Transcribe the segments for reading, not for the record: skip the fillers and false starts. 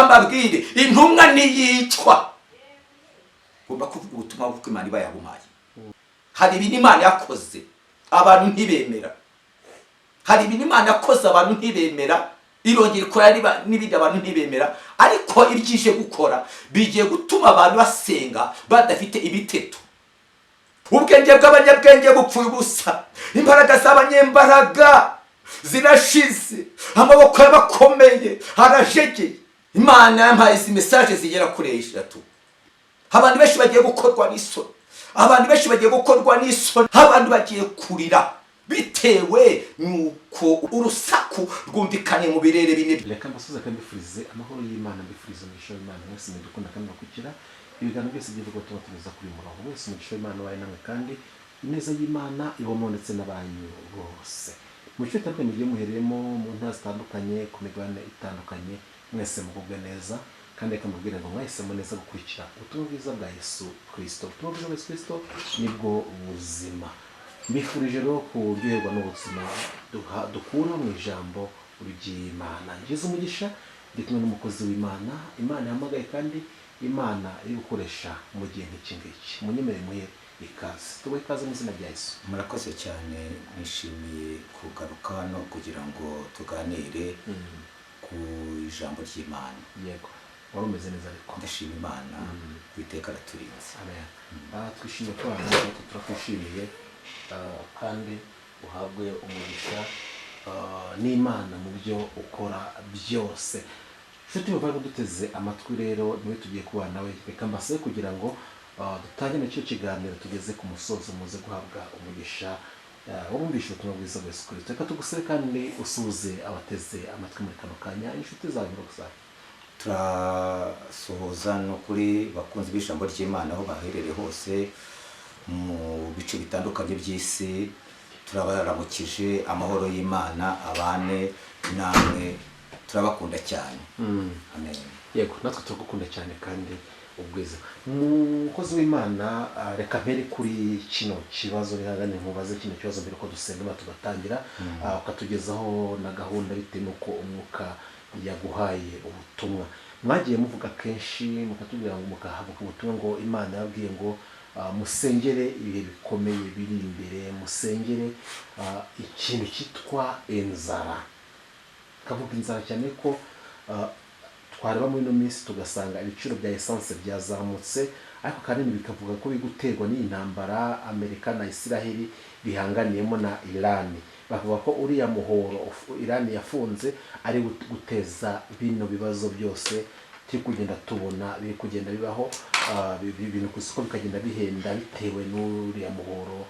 mbabwire intumwa niyicwa ugomba kuvuga ubutumwa bw'uko Imana iba yabumaye. Hari ibintu Imana yakoze abantu ntibemera, hari ibintu Imana yakoze abantu ntibemera, irongera ikora n'ibindi abantu ntibemera, ariko ibyije gukora bigiye gutuma abantu basenga badafite ibiteto. Ubwenge bw'abanyabwenge bupfuye ubusa, imbaraga z'abanyembaraga zirashize, amaboko y'abakomeye arajegeye. Imana yampaye izi message zigera kuri 3. Abantu benshi bagiye gukorwa n'isoni, abantu benshi bagiye gukorwa n'isoni, abantu bagiye kurira bitewe nuko urusaku rwumvikanye mu birere bine. Reka mbasuze kandi mbifurize amahoro y'Imana, mbifurize umugisha w'Imana mwese mudukunda kandi bakukira ibiganiro byose by'ivugo tubatugeza kuri murongo wese. Umugisha w'Imana wawe namwe kandi ineza y'Imana ibomo ndetse n'abanyu bose mu cyo tatwe mugiye muheremo mu ntara zitandukanye ku migabane itandukanye. Mwese mugubwe neza kandi reka mubwire ngo mwahisemo neza gukurikira ubutumwa bwiza bwa Yesu Kristo. Ubutumwa bwiza bwa Yesu Kristo nibwo buzima. Mbifurije rero kuryoherwa n'ubuzima dukura mu ijambo ry'Imana. Ngize umugisha ndi kumwe n'umukozi w'Imana, Imana yahamagaye kandi Imana iri gukoresha mu gihe nk'iki ngiki. Munyemere muhe ikaze, tubahe ikaze mu izina rya Yesu. Murakoze cyane, nishimiye kugaruka hano kugira ngo tuganire ku ijambo ry'Imana. Yego, wari umeze neza ariko ndashima Imana Uwiteka araturinze. Amen. Twishimiye ko turakwishimiye kandi uhabwe umugisha n'Imana mu byo ukora byose. Nshuti bava duteze amatwi rero niwe tugiye kubana nawe. Reka mbasabe kugira ngo dutangire n'icyo kiganiro tugeze ku musozo muze guhabwa umugisha wumvishe ubutumwa bwiza bwa Yesu Kristo. Reka tugusere kandi usuze abateze amatwi muri kano kanya inshuti zawe gusa. Turasuhuza no kuri bakunzi b'ijambo ry'Imana aho baherereye hose mu bice bitandukanye by'isi. Turabaramukije amahoro y'Imana abane namwe, turabakunda cyane. Amen. Yego, natwe turagukunda cyane kandi ubwiza. Umukozi w'Imana, reka mpere kuri kino kibazo rihagane nkubaze kino kibazo mbere ko dusenga tugatangira ukatugezaho na gahunda bitewe nuko umwuka yaguhaye ubutumwa. Mwagiye muvuga kenshi mukatubwira ngo mukahabwa ubutumwa ngo Imana yabwiye ngo musengere ibihe bikomeye biri imbere, musengere ikintu cyitwa inzara. Kavuga inzara cyane ko twareba muri no minsi tugasanga ibiciro bya essence byazamutse, ariko kandi bikavuga ko biguterwa n'intambara Amerika na Israel bihanganiyemo na Iran. Bavuga ko uriya muhoro Iran yafunze ari guteza bino bibazo byose turi kugenda tubona biri kugenda bibaho, ibintu kusiko bikagenda bihenda bitewe n'uriya muhoro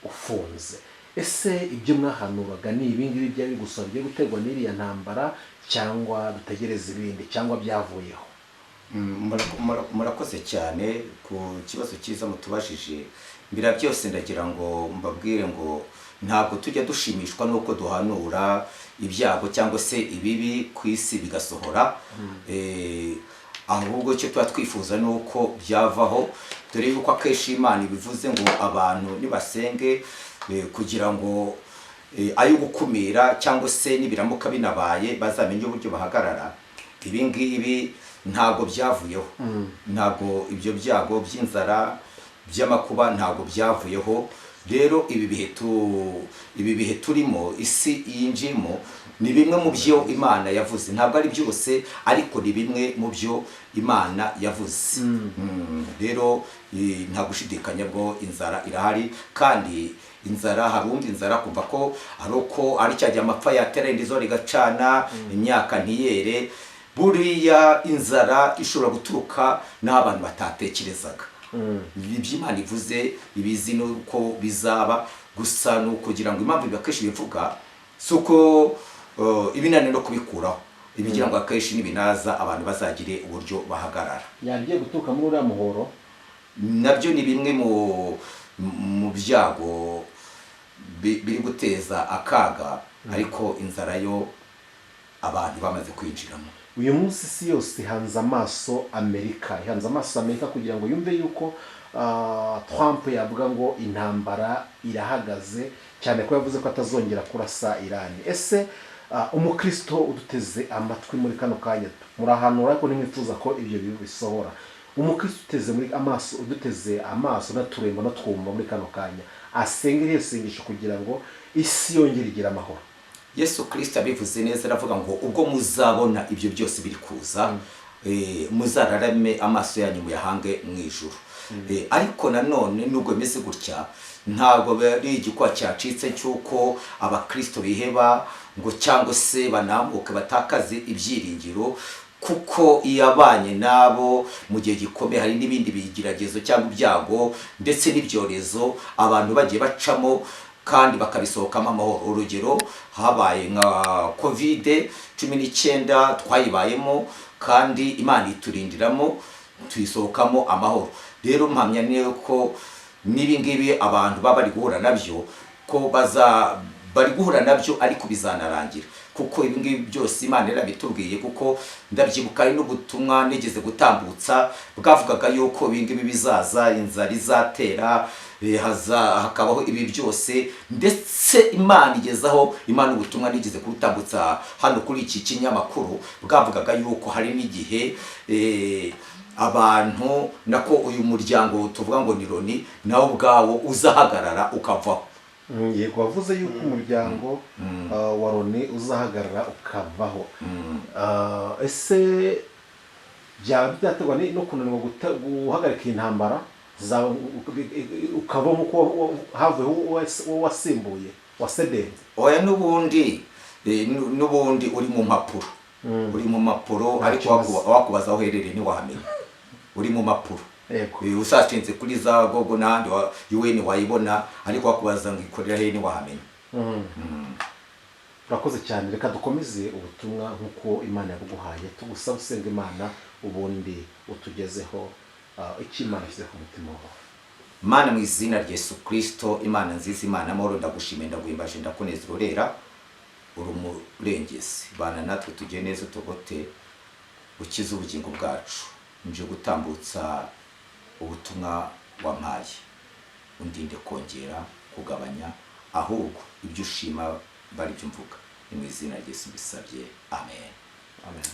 ufunze. Ese ibyo mwahanuraga ni ibingibi byari gusaba byo guterwa n'iriya ntambara cyangwa bitegereza ibindi cyangwa byavuyeho? Murakoze cyane ku kibazo cyiza mutubajije. Mbira byose ndagira ngo mbabwire ngo ntabwo tujya dushimishwa nuko duhanura ibyago cyangwa se ibibi ku isi bigasohora, ahubwo cyo tuba twifuza nuko byavaho. Dore yuko akenshi Imana ibivuze ngo abantu nibasenge kugira ngo ayo gukumira cyangwa se nibiramuka binabaye bazamenye uburyo bahagarara. Ibi ngibi ntabwo byavuyeho, ntabwo ibyo byago by'inzara by'amakuba ntabwo byavuyeho. Rero ibi bihe turimo isi yinjimo ni bimwe mu byo Imana yavuze. Ntabwo ari byose ariko ni bimwe mu byo Imana yavuze. Rero nta gushidikanya bwo inzara irahari, kandi inzara harundi inzara kumva ko ari uko ari cyajya amapfa yatera indizo rigacana imyaka ntiyere. Buriya inzara ishobora guturuka n'abantu batatekerezaga. Iby'Imana ivuze ibizi nuko bizaba, gusa no kugira ngo impamvu bibakeshi bivuga suko ibinane no kubikuraho. Ibigira ngo akeshi nibinaza abantu bazagire uburyo bahagarara. Yagiye guturuka muri uriya muhoro, nabyo ni bimwe mu byago biri guteza akaga, ariko inzara yo abantu bamaze kwinjiramo. Uyu munsi isi yose hanze amaso Amerika, kugira ngo yumve yuko Trump yavuga ngo intambara irahagaze, cyane ko yavuze ko atazongera kurasa Iran. Ese umukristo uduteze amatwi muri kano kanya murahanura ariko ntimwifuza ko ibyo bisohora. Umukristo uteze muri amaso uduteze amaso naturemba natwumva muri kano kanya asenge irihe sengesho kugira ngo isi yongere igira amahoro? Yesu Kristo abivuze neza aravuga ngo ubwo muzabona ibyo byose biri kuza muzararame amaso yanyu muyahange mu ijuru. Ariko nanone nubwo bimeze gutya ntabwo bari igikwa cyacitse cyuko abakristo biheba ngo cyangwa se banambuke batakaze ibyiringiro, kuko iyabanye nabo mu gihe gikomeye hari n'ibindi bigeragezo cyangwa ibyago ndetse n'ibyorezo abantu bagiye bacamo kandi bakabisohokamo amahoro. Urugero habaye nka COVID-19 twayibayemo kandi Imana iturindiramo tuyisohokamo amahoro. Rero mpamya niyo ko nibi ngibi abantu baba bari guhura nabyo ko bari guhura nabyo ariko bizanarangira, kuko ibi ngibi byose Imana yarabitubwiye. Kuko ndabyibuka ari n'ubutumwa nigeze gutambutsa bwavugaga yuko ibi ngibi bizaza, inzara izatera, hakabaho ibi byose, ndetse Imana igezaho Imana ubutumwa nigeze kubutambutsa hano kuri iki kinyamakuru bwavugaga yuko hari n'igihe abantu nako uyu muryango tuvuga ngo ni Loni nawo ubwawo uzahagarara ukavaho. Yego wavuze yuko umuryango wa Loni uzahagarara ukavaho. Ese byaba byaterwa no kunanirwa guhagarika intambara ukavaho nk'uko havuyeho wasimbuye wasedenze? Oya, n'ubundi uri mu mpapuro, uri mu mpapuro, ariko wakubaza aho uherereye ntiwahamenya. Uri mu mpapuro, usashinze kuri za Google n'ahandi UN wayibona, ariko wakubaza ngo ikorera he ntiwahamenya. Urakoze cyane. Reka dukomeze ubutumwa nk'uko Imana yabuguhaye, tugusaba usenga Imana ubundi utugezeho icyo Imana ishyize ku mutima wawe. Mana, mu izina rya Yesu Kristo, Imana nziza, Imana amahoro, ndagushimiye, ndaguhimbaje, ndakunezera, urera, uri umurengezi. Bana natwe tugire neza, utogote, ukize ubugingo bwacu. Nje gutambutsa ubutumwa wampaye, undinde kongera kugabanya, ahubwo ibyo ushima bari byo mvuga. Ni mu izina rya Yesu mbisabye, amen. Amen.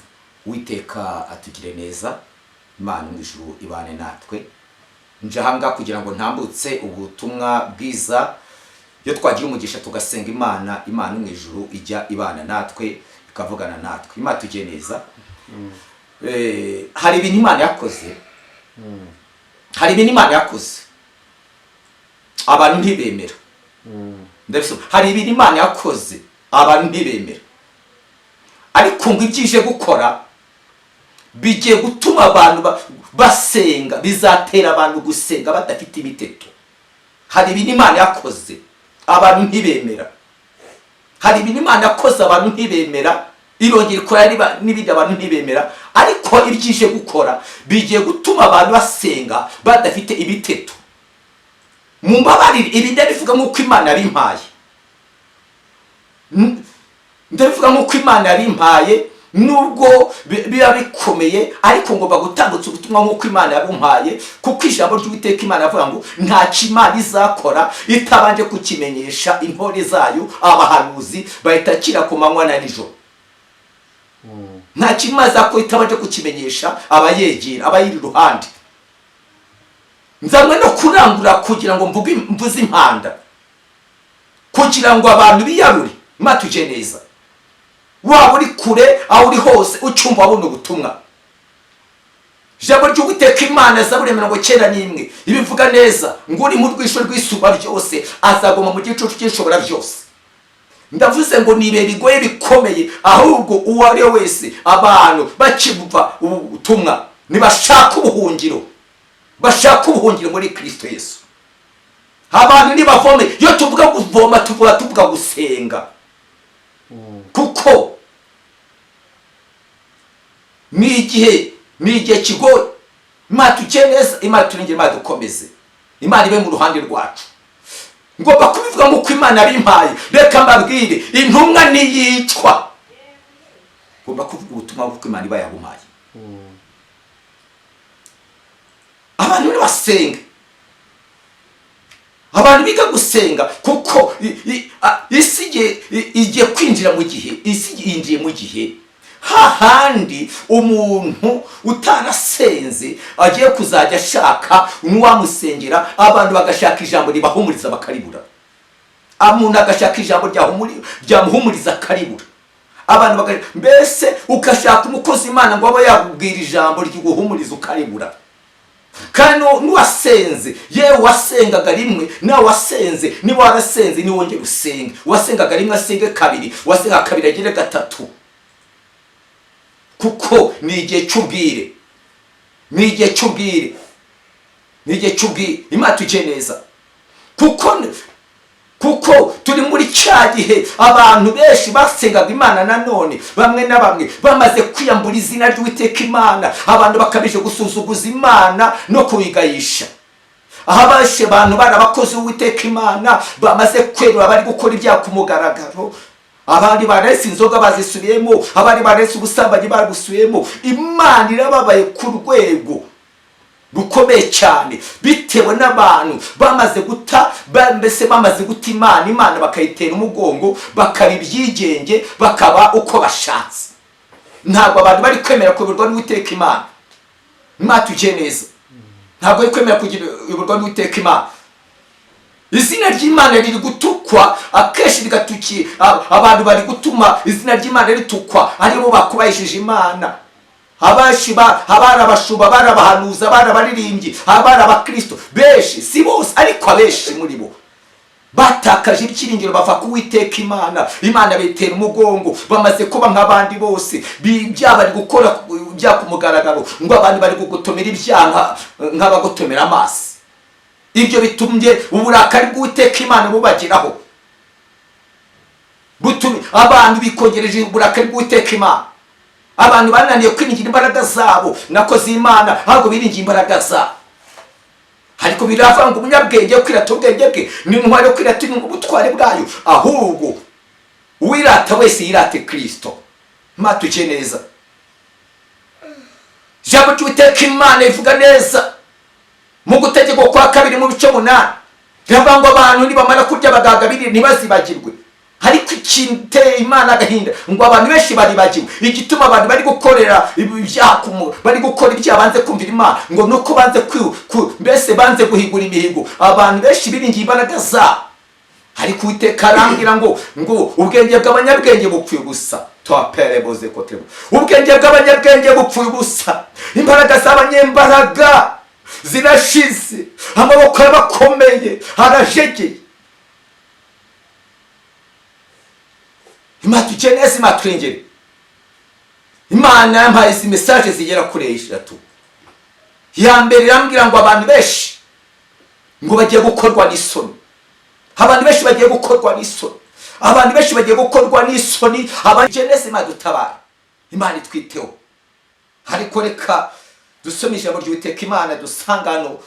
Uwiteka atugire neza, Imana mu ijuru ibane natwe. Nje hanga kugira ngo ntambutse ubutumwa bwiza, iyo twagira umugisha tugasenga Imana, Imana mu ijuru ijya ibana natwe ikavugana natwe. Imana tugire neza. Hari ibintu Imana yakoze, hari ibintu Imana yakoze abantu ntibemera. Ndabisoma, hari ibintu Imana yakoze abantu ntibemera, ariko ngo ibyije gukora bigiye gutuma abantu basenga, bizatera abantu gusenga badafite imiteto. Hari ibintu Imana yakoze abantu ntibemera, hari ibintu Imana yakoze abantu ntibemera, irongera ikora n'ibindi abantu ntibemera, ariko ibyije gukora bigiye gutuma abantu basenga badafite ibiteto. Mumbabarire, ibi ndabivuga nk'uko Imana yabimpaye, ndabivuga nk'uko Imana yabimpaye, nubwo biba bikomeye, ariko ngomba gutambutsa ubutumwa nk'uko Imana yabumpaye, kuko ijambo ry'Uwiteka Imana avuga ngo nta kimana izakora itabanje kukimenyesha intore zayo abahanuzi, bahita kira ku manywa na nijoro. Nta kimana izakora itabanje kukimenyesha abayegera, abayiri iruhande. Nzamwe no kurangura kugira ngo mvuze impanda, kugira ngo abantu biyarure. Imana tugire neza, waba uri kure aho uri hose ucyumva wabona ubutumwa. Ijambo ry'Uwiteka Imana Zaburi 91 ibivuga neza ngo uri mu rwisho rw'isuba ryose azagoma mu gicucu cy'ishobora byose. Ndavuze ngo nibe bigoye bikomeye, ahubwo uwo ari wese abantu bakibumva ubutumwa nibashaka ubuhungiro, bashaka ubuhungiro muri Kristo Yesu. Abantu nibavome, iyo tuvuga kuvoma tuvuga gusenga, kuko ni igihe kigoye. Imana tugire neza, Imana turengere, Imana dukomeze, Imana ibe mu ruhande rwacu. Ngomba kubivuga nk'uko Imana yabimpaye. Reka mbabwire, intumwa niyicwa, ngomba kuvuga ubutumwa nk'uko Imana iba yabumpaye. Abantu nibasenge, abantu biga gusenga, kuko isi igiye kwinjira mu gihe, isi yinjiye mu gihe hahandi umuntu utarasenze agiye kuzajya ashaka n'uwamusengera, abantu bagashaka ijambo ribahumuriza bakaribura, umuntu agashaka ijambo ryamuhumuriza akaribura, abantu mbese ugashaka umukozi Imana ngo abe yakubwira ijambo ry'uguhumuriza ukaribura. Kandi n'uwasenze, yewe wasengaga rimwe, nawe wasenze, niba warasenze niwongere usenge, wasengaga rimwe asenge kabiri, wasengaga kabiri agire gatatu, kuko ni igihe cy'ubwire, ni igihe cy'ubwire, ni igihe cy'ubwire. Imana tujye neza, kuko turi muri cya gihe abantu benshi basengaga Imana, nanone bamwe na bamwe bamaze kwiyambura izina ry'Uwiteka Imana, abantu bakabije gusuzuguza Imana no kuyigayisha. aho abashe abantu barabakozi b'Uwiteka Imana bamaze kwerura, bari gukora ibyaha ku mugaragaro, abandi barese inzoga bazisubiyemo, abandi barese ubusambanyi barabusubiyemo. Imana irababaye ku rwego rukomeye cyane, bitewe n'abantu bamaze guta, mbese bamaze guta Imana bakayitera umugongo, bakaba ibyigenge, bakaba uko bashatse. Ntabwo abantu bari kwemera kuyoborwa n'Uwiteka Imana. Imana tujye neza, ntabwo bari kwemera kuyoborwa n'Uwiteka Imana. Izina ry'Imana riri gutukwa, akenshi rigatuki, abantu bari gutuma izina ry'Imana ritukwa aribo bakubahishije Imana. Abashi abari abashuba, abari abahanuzi, abari abaririmbyi, abari abakristo benshi, si bose ariko abenshi muri bo batakaje ibyiringiro, bava ku Uwiteka Imana. Imana bitera umugongo, bamaze kuba nk'abandi bose, bari gukora ibyaha ku mugaragaro, ngo abantu bari gugotomera ibyaha nk'abagotomera amazi. Ibyo bitumye uburakari bw'Uwiteka Imana bubageraho, butumye abantu bikongereje uburakari bw'Uwiteka Imana. Abantu bananiye kwiringira imbaraga zabo nakoze Imana, ahubwo biringiye imbaraga zabo. Ariko biravanga umunyabwenge yo kwirata ubwenge bwe, n'intwari yo kwirata ubutware bwayo, ahubwo uwirata wese yirate Kristo. Imana tujye neza, ijambo ry'Uwiteka Imana rivuga neza mu Gutegeka kwa 2:8, riravuga ngo abantu nibamara kurya bagahaga birire ntibazibagirwe. Ariko ikinteye Imana agahinda ngo abantu benshi baribagiwe. Igituma abantu bari gukorera ibyaha, bari gukora ibyaha banze kumvira Imana, ngo nuko banze mbese banze guhigura imihigo. Abantu benshi biringiye imbaraga zabo, ariko Uwiteka arambwira ngo ubwenge bw'abanyabwenge bupfuye ubusa. Ubwenge bw'abanyabwenge bupfuye ubusa, imbaraga z'abanyembaraga zirashize, amaboko y'abakomeye arajegeye. Imana tujye neza, Imana turengere. Imana yampaye izi message zigera kuri 3. Ya mbere irambwira ngo abantu benshi ngo bagiye gukorwa n'isoni, abantu benshi bagiye gukorwa n'isoni, abantu benshi bagiye gukorwa n'isoni. Abanje neza, Imana dutabara, Imana itwiteho. Ariko reka dusome ijambo ry'Uwiteka Imana dusanga hano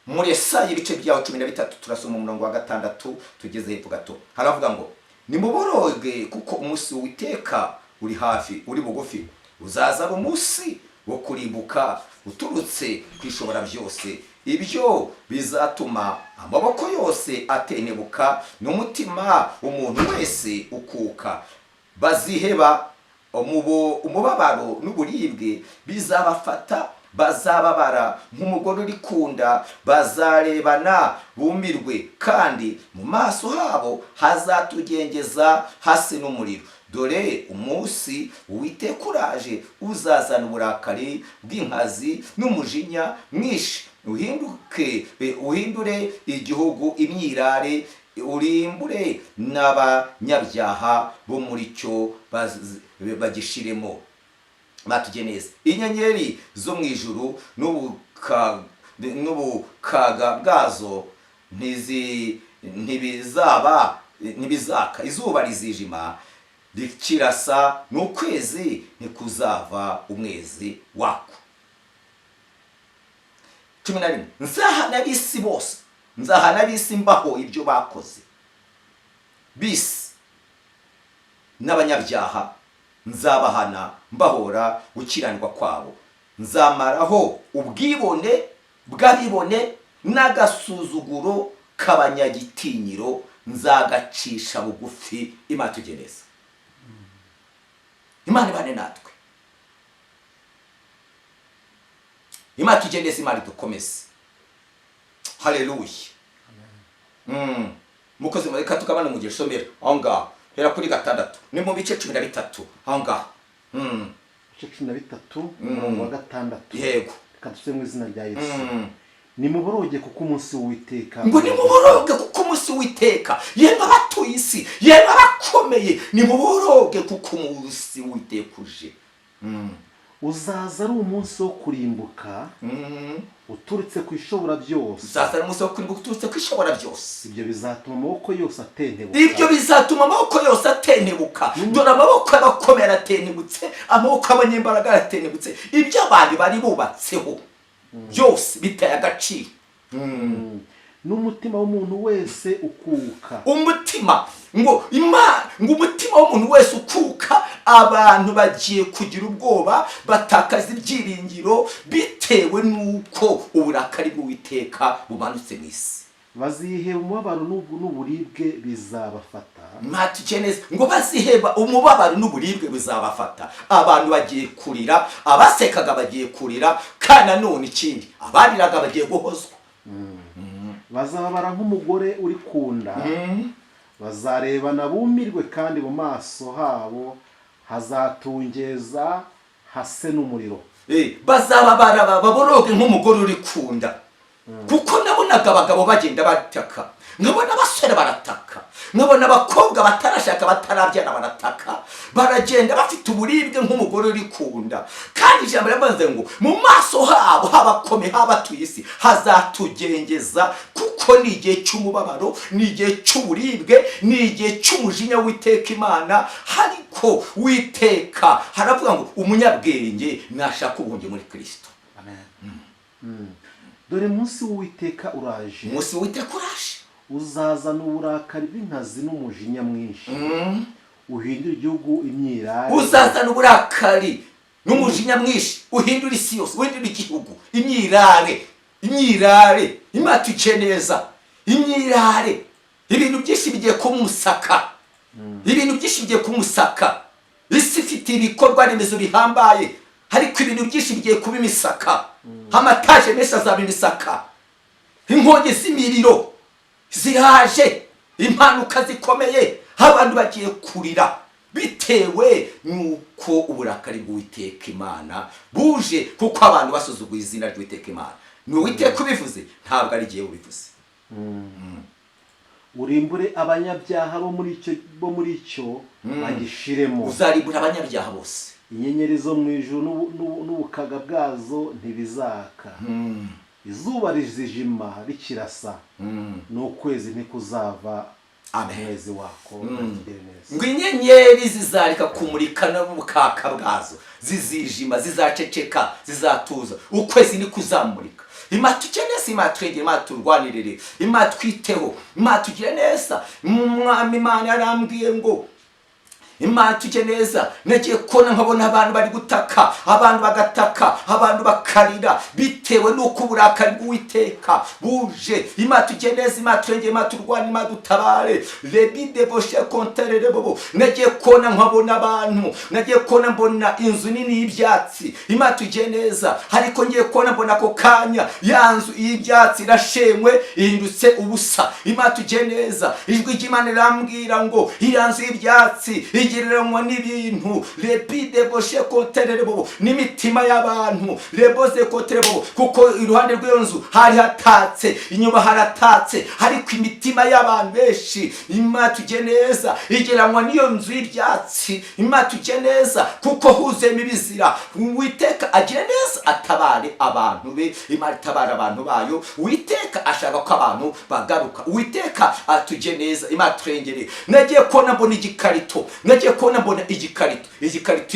muri Yesaya ibice byaho 13, turasoma umurongo wa 6 tugeze hepfo gato. Haravuga ngo nimuboroge kuko umunsi w'Uwiteka uri hafi, uri bugufi. Uzaza ari umunsi wo kurimbuka uturutse kwishobora byose. Ibyo bizatuma amaboko yose atenebuka n'umutima umuntu wese ukuka. Baziheba umubabaro n'uburibwe bizabafata, bazababara nk'umugore uri kunda, bazarebana bumirwe, kandi mu maso habo hazatugengeza hasi n'umuriro. Dore umunsi Uwiteka uraje, uzazana uburakari bw'inkazi n'umujinya mwinshi, uhindure igihugu imyirare, urimbure n'abanyabyaha bo muri cyo bagishiremo. Batujye neza, inyenyeri zo mu ijuru n'ubukaga bwazo ntibizaka. Izuba rizijima rikirasa, n'ukwezi ntikuzava umwezi wako. 11 nzahana ab'isi bose, nzahana ab'isi mbaho ibyo bakoze. Bisi n'abanyabyaha nzabahana mbahora gukiranirwa kwabo. Nzamaraho ubwibone bw'abibone n'agasuzuguro k'abanyagitinyiro nzagacisha bugufi. Imana tugeneza, Imana ibane natwe, Imana tugeneza, Imana dukomeze. Haleluya. Mukozi mureka tukabana mu gisomera aho ngaho hera kuri 6 ni mu bice 13 aho ngaho. Bice 13 umurongo wa 6. Yego, kaduse mu izina rya Yesu. Ni muboroge kuko umunsi w'Uwiteka, ngo ni muboroge kuko umunsi w'Uwiteka, yemwe abatuye isi, yemwe abakomeye, ni muboroge kuko umunsi w'Uwiteka uje. uzaza ari umunsi wo kurimbuka uturutse ku ishobora byose. Uzaza ari umunsi wo kurimbuka uturutse ku ishobora byose. Ibyo bizatuma amaboko yose atentebuka. Ibyo bizatuma amaboko yose atentebuka. Dore amaboko y'abakomeye aratentebutse, amaboko y'abanyembaraga aratentebutse. Ibyo abantu bari bubatseho byose biteye agaciro. N'umutima w'umuntu wese ukuka. Umutima ngo umutima w'umuntu wese ukuka, abantu bagiye kugira ubwoba, batakaza ibyiringiro bitewe nuko uburakari bw'Uwiteka bumanutse mu isi. Baziheba umubabaro n'uburibwe bizabafata. Matukeneza ngo baziheba umubabaro n'uburibwe bizabafata. Abantu bagiye kurira, abasekaga bagiye kurira, kana none ikindi abariraga bagiye guhozwa. Bazababara nk'umugore uri kunda. Bazarebana bumirwe, kandi mu maso habo hazatungeza hase n'umuriro. Bazababara baboroge nk'umugore uri kunda. Kuko nabonaga abagabo bagenda bataka, nkabona abasore barataka, nkabona abakobwa batarashaka batarabyana barataka, baragenda bafite uburibwe nk'umugore uri kunda. Kandi ijambo ryamaze ngo mu maso habo habakome habatuye isi hazatugengeza, kuko ni igihe cy'umubabaro, ni igihe cy'uburibwe, ni igihe cy'umujinya w'Uwiteka Imana. Ariko Uwiteka haravuga ngo umunyabwenge nashaka ubuhungiro muri Kristo. Amen. Dore munsi w'Uwiteka uraje. Munsi w'Uwiteka uraje. Uzazana uburakari bw'inkazi n'umujinya mwinshi. Uhindura igihugu imyirare. Uzazana uburakari n'umujinya mwinshi, uhindura isi yose, uhindura igihugu imyirare. Imyirare Imana tukeneza, imyirare. Ibintu byinshi bigiye kumusaka, ibintu byinshi bigiye kumusaka. Isi ifite ibikorwa remezo bihambaye, ariko ibintu byinshi bigiye kuba imisaka. Amataje menshi azaba imisaka, inkongi z'imiriro ziraje, impanuka zikomeye, abantu bagiye kurira bitewe nuko uburakari bw'Uwiteka Imana buje, kuko abantu basuzuguye izina ry'Uwiteka Imana. Ni Uwiteka ubivuze, ntabwo ari igihe ubivuze. Urimbure abanyabyaha bo muri icyo bagishiremo. Uzarimbura abanyabyaha bose. Inyenyeri zo mu ijuru n'ubukaga bwazo ntibizaka. Izuba rizijima rikirasa, n'ukwezi ntikuzava amezi wako. Ngo inyenyeri zizareka kumurika n'ubukaka bwazo, zizijima, zizaceceka, zizatuza, ukwezi nikuzamurika. Imana tukeneze, Imana twegere, Imana turwanirire, Imana twiteho, Imana tugire neza. Umwami Imana yarambwiye ngo Imana tukeneza, nagiye kona nkabona abantu bari gutaka, abantu bagataka, abantu bakarira bitewe nuko uburakari bw'Uwiteka buje. Imana tukeneza, Imana twegere, Imana turwanire, Imana dutabare. Lebide boshe konterere bobo. Nagiye kona nkabona abantu, nagiye kona mbona inzu nini y'ibyatsi. Imana tukeneza, ariko ngiye kona mbona ko kanya yanzu y'ibyatsi irashenywe ihindutse ubusa. Imana tukeneza, ijwi ry'Imana rirambwira ngo iyanzu y'ibyatsi igereranywa n'ibintu. Lepide boshe koterere bobo, n'imitima y'abantu leboze kotere bobo, kuko iruhande rw'iyo nzu hari hatatse, inyuma haratatse, ariko imitima y'abantu benshi. Imana tugeneza, igereranywa n'iyo nzu y'ibyatsi. Imana tugeneza, kuko huzemo ibizira. Uwiteka agire neza, atabare abantu be. Imana itabara abantu bayo. Uwiteka ashaka ko abantu bagaruka. Uwiteka atugeneza, Imana turengere. Nagiye kona mbona igikarito, nagiye kubona mbona igikarito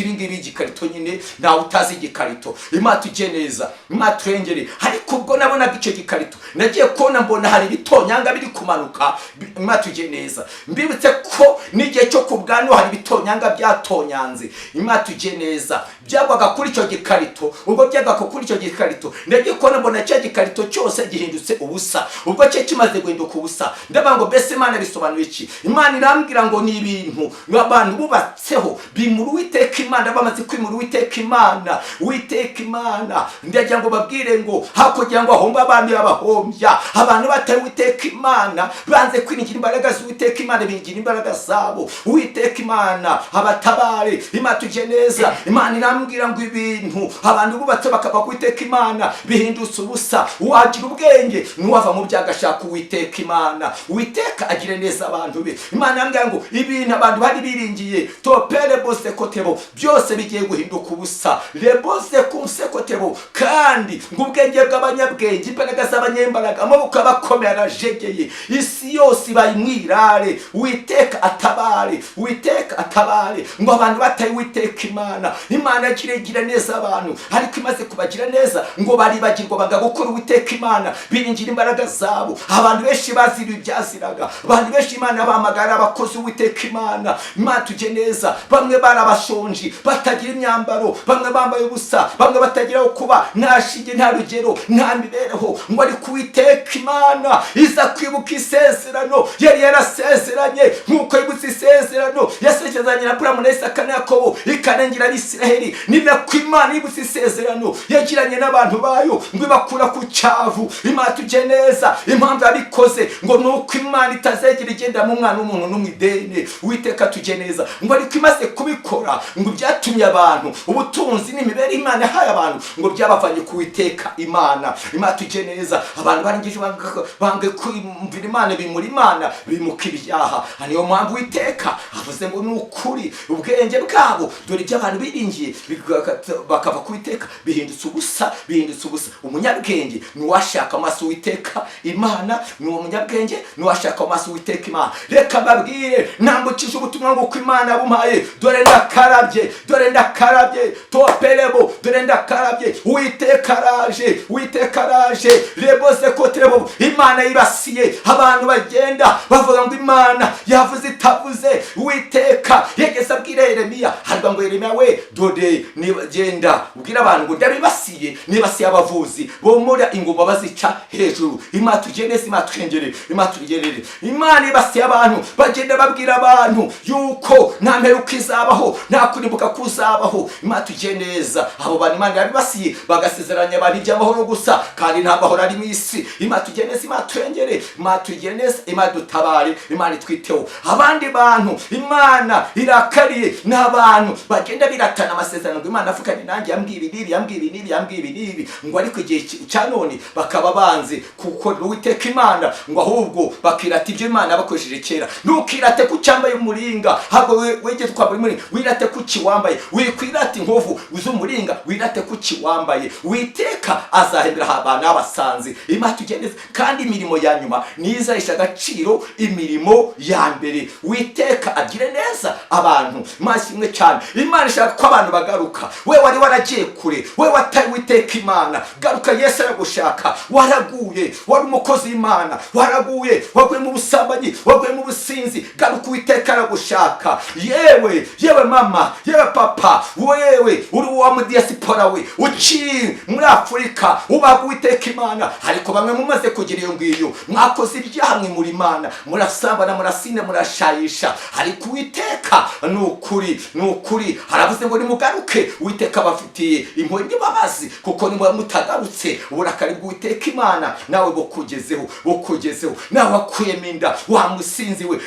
ibi ngibi igikarito nyine nawe utazi igikarito. Imana tujye neza, Imana turengere. Ariko ubwo nabonaga icyo gikarito nagiye kubona mbona hari ibitonyanga biri kumanuka. Imana tujye neza, mbibutse ko n'igihe cyo kubwanwa hari ibitonyanga byatonyanze. Imana tujye neza, byagwaga kuri icyo gikarito. Ubwo byagwaga kuri icyo gikarito nagiye kubona mbona cya gikarito cyose gihindutse ubusa. Ubwo cye kimaze guhinduka ubusa, ndavuga ngo mbese Imana bisobanuye iki? Imana irambwira ngo ni ibintu abantu bubatseho bimura Uwiteka Imana, bamaze kwimura Uwiteka Imana. Uwiteka Imana ndagira ngo babwire ngo hakugira ngo ahomba abantu yabahombya. Abantu batari Uwiteka Imana banze kwiringira imbaraga z'Uwiteka Imana, bigira imbaraga zabo. Uwiteka Imana abatabare. Imana tujye neza, Imana irambwira ngo ibintu abantu bubatse bakava ku Uwiteka Imana bihindutse ubusa. Wagira ubwenge nuwava mu byagashaka Uwiteka Imana. Uwiteka agire neza abantu be. Imana irambwira ngo ibintu abantu bari biringiye topere bose kotebo byose bigiye guhinduka ubusa. Lebose kunsekotebo, kandi ngo ubwenge bw'abanyabwenge, imbaraga z'abanyembaraga, amaboko abakomeye arajegeye, isi yose bayimwirare. Uwiteka atabare, Uwiteka atabare. Ngo abantu bataye Uwiteka Imana, Imana agira neza abantu, ariko imaze kubagira neza ngo baribagirwa banga gukora Uwiteka Imana, biringira imbaraga zabo. Abantu benshi bazira ibyaziraga, abantu benshi Imana bahamagara abakozi Uwiteka Imana. Imana tujye neza, bamwe barabashonji batagira imyambaro, bamwe bambaye ubusa, bamwe batagira kuba, nta shinge nta rugero nta mibereho. Ngo ari ku Uwiteka Imana iza kwibuka isezerano yari yarasezeranye, nk'uko yibutse isezerano yasezeranye na Aburahamu na Isaka na Yakobo ikarengera Abisiraheli. Ni nako Imana yibutse isezerano yagiranye n'abantu bayo ngo ibakura ku cyavu. Imana tujye neza, impamvu yabikoze ngo nuko Imana itazegera igenda mu mwana w'umuntu n'umwideni. Uwiteka tujye neza, ngo ariko imaze kubikora ngo byatumye abantu ubutunzi n'imibereho Imana yahaye abantu ngo byabavanye ku Uwiteka Imana. Imana tujye neza, abantu barangije bange kumvira Imana, bimura Imana, bimuka ibyaha. Niyo mpamvu Uwiteka avuze ngo ni ukuri ubwenge bwabo dore ibyo abantu biringiye bakava ku Uwiteka bihindutse ubusa, bihindutse ubusa. Umunyabwenge nuwashaka amaso Uwiteka Imana, ni umunyabwenge nuwashaka amaso Uwiteka Imana. Reka mbabwire, nambukije ubutumwa ngo ku Imana bumpaye, dore ndakarabye, dore ndakarabye toperebo, dore ndakarabye. Uwiteka araje, Uwiteka araje. Lebose kotrebo, Imana yibasiye abantu bagenda bavuga ngo Imana yavuze itavuze. Uwiteka yegeze abwira Yeremiya, harwa ngo Yeremiya we dore nibagenda ubwira abantu ngo ndabibasiye, nibasiye abavuzi bomora ingoma bazica hejuru. Imana tujye neza, Imana twengere, Imana tugerere. Imana ibasiye abantu bagenda babwira abantu yuko nta mperuka izabaho, nta kurimbuka kuzabaho. Imana tujye neza, abo bantu Imana yabibasiye bagasezeranya abantu iby'amahoro gusa, kandi nta mahoro ari mu isi. Imana tujye neza, Imana twengere, Imana tujye neza, Imana dutabare, Imana twiteho. Abandi bantu Imana irakariye n'abantu bagenda biratana amasezerano ngo Imana afukanye nanjye yambwira ibi yambwira ibi yambwira ibi, ngo ariko igihe cya none bakaba banze kuko Uwiteka Imana, ngo ahubwo bakirata ibyo Imana bakoresheje kera. Ntukirate ku cyambaye umuringa, ahubwo wegeze kwambara umuringa wirate ku kiwambaye. Wikwirate inkovu uzumuringa wirate ku kiwambaye. Uwiteka azahembera abantu abasanze. Imana tugendeze, kandi imirimo ya nyuma nizahisha agaciro imirimo ya mbere. Uwiteka agire neza abantu. Imashimwe cyane, Imana ishaka ko abantu bagaruka. We wari waragiye kure, we wataye Uwiteka Imana, garuka. Yesu aragushaka. Waraguye, wari umukozi w'Imana, waraguye, waguye mu busambanyi, waguye mu businzi, garuka. Uwiteka aragushaka. Yewe mama, yewe papa, wewe uri wa mu diaspora, we uci muri Afurika, ubaga Uwiteka Imana. Ariko bamwe mumaze kugira iyo ngiyo, mwakoze ibyaha mwe muri Imana, murasambana, murasine, murashayisha. Ariko Uwiteka ni ukuri, ni ukuri haravuze ngo nimugaruke. Uwiteka bafitiye impuhwe n'imbabazi, kuko niba mutagarutse uburakari bw'Uwiteka Imana nawe bukugezeho, bukugezeho. Nawe wakuyemo inda, wa musinzi we,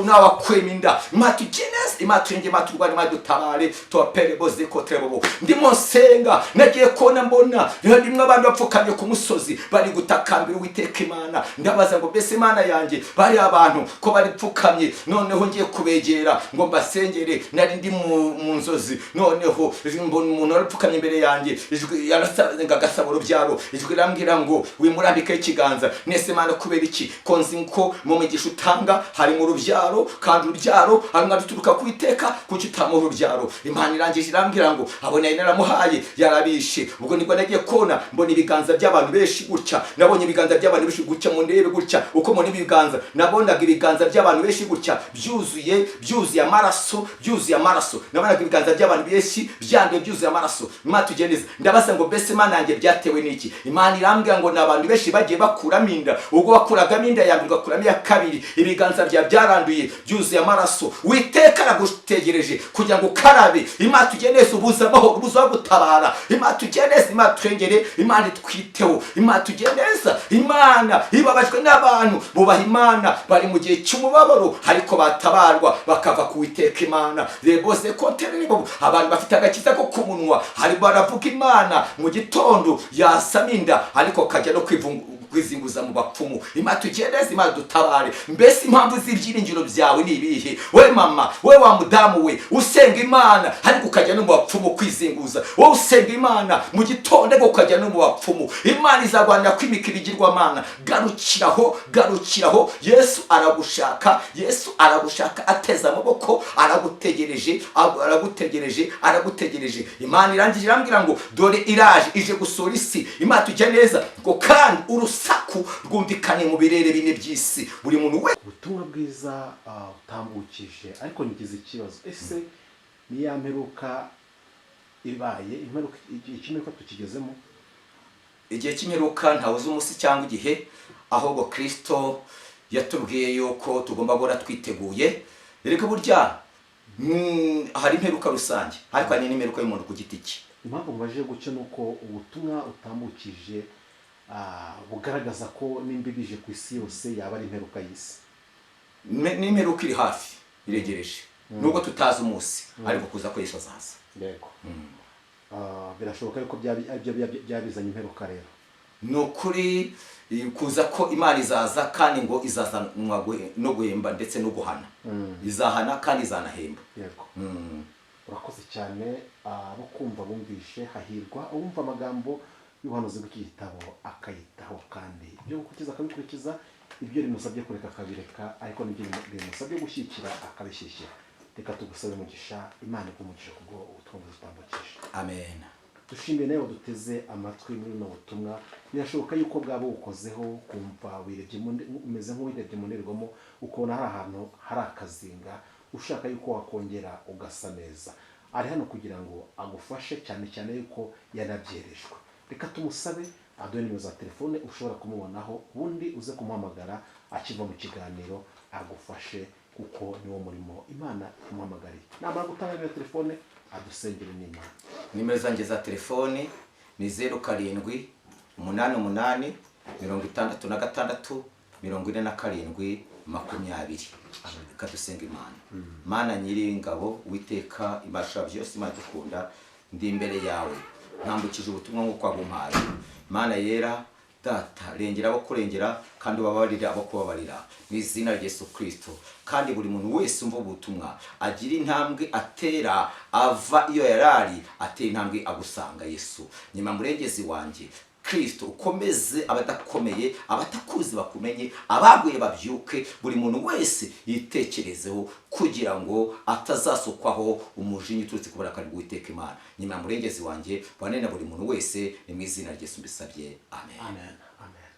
nawe wakuyemo inda. Imatu genesi, imatu nge, imatu rwanda, imatu dutabare, topere boze kotrebo. Ndimo nsenga, nagiye kona mbona rimwe abantu bapfukamye ku musozi bari gutakambira Uwiteka Imana. Ndabaza ngo mbese Imana yanjye bari abantu ko bari pfukamye, noneho ngiye kubegera ngo mbasengere. Nari ndi mu nzozi, noneho mbona umuntu arapfukamye imbere yanjye, ijwi yarasaga gasaba urubyaro, ijwi rambwira ngo wimurambike ikiganza. Nese Imana kubera iki? Konzi ko mu migisha utanga hari mu rubyaro, kandi urubyaro harimo bituruka ku Iteka kuki utamuha urubyaro. Imana irangije irambwira ngo abo nari naramuhaye yarabishe. Ubwo nibwo nagiye kona mbona ibiganza by'abantu benshi gutya, nabonye ibiganza by'abantu benshi gutya, mu ndebe gutya uko mbona ibiganza, nabonaga ibiganza by'abantu benshi gutya byuzuye amaraso, nabonaga ibiganza by'abantu benshi byanduye byuzuye amaraso. Imana tugeneze ndabaza ngo mbese Imana yanjye byatewe n'iki? Imana irambwira ngo n'abantu benshi bagiye bakuramo inda, ubwo bakuragamo inda ya mbere bakuramo iya kabiri, ibiganza bya byaranduye byuzuye amaraso. Uwiteka aragutegereje kugira ngo ukarabe. Imana tugeneze ubuza amahoro, ubuza gutabara. Imana tugeneze, Imana twengere, Imana twiteho, Imana tugeneza. Imana ibabajwe n'abantu bubaha Imana bari mu gihe cy'umubabaro ariko batabarwa bakava ku Uwiteka Imana. Rebose kotere nibo abantu bafite agakiza ko kumunwa, hari baravuga Imana mu gitondo yasaminda ariko kajya no kwizinguza mu bapfumu. Imana tugeneze, Imana dutabare. Mbese impamvu z'ibyiringiro byawe ni ibihe? We mama, we wa mudamu we usenga Imana ariko ukajya no mu bapfumu kwizinguza. Wowe usenga Imana mu gitondo ariko ukajya no mu bapfumu. Imana izagwanira kwimika ibigirwamana. Garukiraho. Yesu aragushaka ateze amaboko, aragutegereje. Imana irangije irambwira ngo dore iraje ije gusura isi. Imana tugeneza ngo kandi urusaku rwumvikane mu birere bine by'isi. Buri muntu we ubutumwa bwiza utambukije, ariko nigize ikibazo. Ese ni ya mperuka ibaye imperuka tukigezemo? Igihe cy'imperuka ntawe uzi umunsi cyangwa igihe, ahubwo Kristo yatubwiye yuko tugomba guhora twiteguye. Reka burya hari imperuka rusange ariko hari n'imperuka y'umuntu ku giti cye. Impamvu mbaje guca nuko ubutumwa utambukije bugaragaza ko n'imbibije ku isi yose yaba ari imperuka y'isi. N'imperuka iri hafi, iregereje. Nubwo tutazi umunsi ariko kuza ko Yesu azaza. Yego. Birashoboka yuko byabizanye imperuka rero. Nukuri kuza ko Imana izaza kandi ngo izazanwa no guhemba ndetse no guhana. Izahana kandi izanahemba. Yego. Urakoze cyane. Abo kumva bumvishe hahirwa uwumva amagambo y'ubuhanuzi bw'igitabo akayitaho, kandi ibyo gukurikiza akabikurikiza, ibyo rimusabye kureka akabireka, ariko n'ibyo rimusabye gushyikira akabishyikira. Reka tugusabe umugisha, Imana ikumugisha kubwo ubutumwa butambukije. Amen. Dushimire nawe duteze amatwi muri no butumwa. Birashoboka yuko bwabo ukozeho kumva wirebye umeze nk'uwirebye mu ndorerwamo, ukabona hari ahantu hari akazinga ushaka yuko wakongera ugasa neza. Ari hano kugira ngo agufashe, cyane yuko yanabyerejwe. Reka tumusabe aduhe nimero za telefone ushobora kumubonaho, ubundi uze kumuhamagara akiva mu kiganiro agufashe, kuko niwo murimo Imana imuhamagariye. Namara gutanga nimero telefone adusengere n'Imana. Nimero zanjye za telefone ni 07 88 66 47 20. Reka dusenga Imana. Mana nyir'ingabo, Uwiteka Imana byose, Imana dukunda, ndi imbere yawe ntambukije ubutumwa nk'uko wabumpaye. Mana yera Data, rengera abo kurengera kandi wababarira abo kubabarira mu izina rya Yesu Kristo. Kandi buri muntu wese umva ubutumwa agira intambwe atera ava iyo yarari, atera intambwe agusanga Yesu. Nyuma murengezi wanjye Kristo, ukomeze abadakomeye, abatakuzi bakumenye, abaguye babyuke, buri muntu wese yitekerezeho kugira ngo atazasukwaho umujinya uturutse ku burakari bw'Uwiteka Imana. Nyuma murengezi wanjye bane na buri muntu wese, ni mu izina rya Yesu mbisabye. Amen. Amen. Amen.